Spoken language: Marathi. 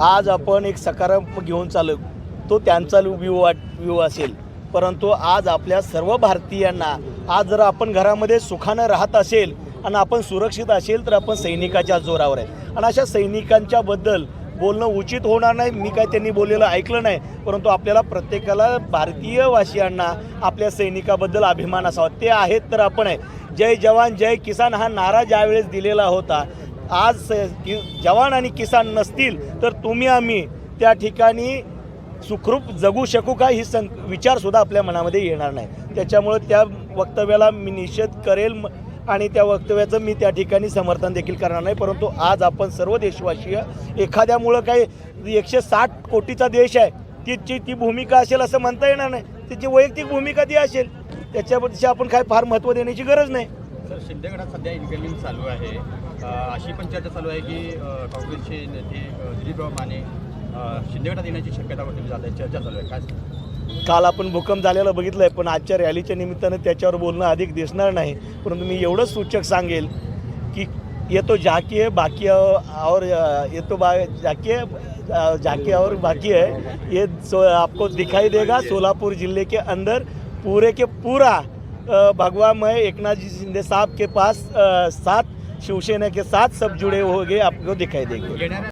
आज आपण एक सकारात्मक घेऊन चालू, तो त्यांचा व्ह्यू असेल, परंतु आज आपल्या सर्व भारतीयांना, आज जर आपण घरामध्ये सुखानं राहत असेल आणि आपण सुरक्षित असेल तर आपण सैनिकाच्या जोरावर आहे. आणि अशा सैनिकांच्याबद्दल बोलणं उचित होणार नाही. मी काय त्यांनी बोललेलं ऐकलं नाही, परंतु आपल्याला प्रत्येकाला भारतीयवासियांना आपल्या सैनिकाबद्दल अभिमान असावा. ते आहेत तर आपण आहे. जय जवान जय किसान हा नारा ज्यावेळेस दिलेला होता, आज जवान आणि किसान नसतील तर तुम्ही आम्ही त्या ठिकाणी सुखरूप जगू शकू का, ही विचारसुद्धा आपल्या मनामध्ये येणार नाही. त्याच्यामुळं त्या वक्तव्याला मी निषेध करेल आणि त्या वक्तव्याचं मी त्या ठिकाणी समर्थन देखील करणार नाही. परंतु आज आपण सर्व देशवासीय एखाद्यामुळं काही 160 कोटीचा देश आहे, ती भूमिका असेल असं म्हणता येणार नाही. तिची वैयक्तिक भूमिका ती असेल, त्याच्याबद्दल आपण काय फार महत्त्व देण्याची गरज नाही. सर, शिंदे गटात सध्या इन्क्वायरी चालू आहे. अशी पण चर्चा चालू आहे की काँग्रेसचे नेते दिलीपराव माने शिंदे गटात येण्याची शक्यता वर्तवली जात आहे, चर्चा चालू आहे. काय काल आपण भूकंप झालेला बघितलं आहे, पण आजच्या रॅलीच्या निमित्तानं त्याच्यावर बोलणं अधिक दिसणार नाही. परंतु मी एवढंच सूचक सांगेल की ये तो झाकी है बाकी और ये तो झाकी और बाकी है, ये आपको दिखाई देगा. सोलापुर जिले के अंदर पूरे के पूरा भगवा में एकनाथ जी शिंदे साहब के पास साथ शिवसेना के साथ सब जुड़े हुए आपको दिखाई देंगे.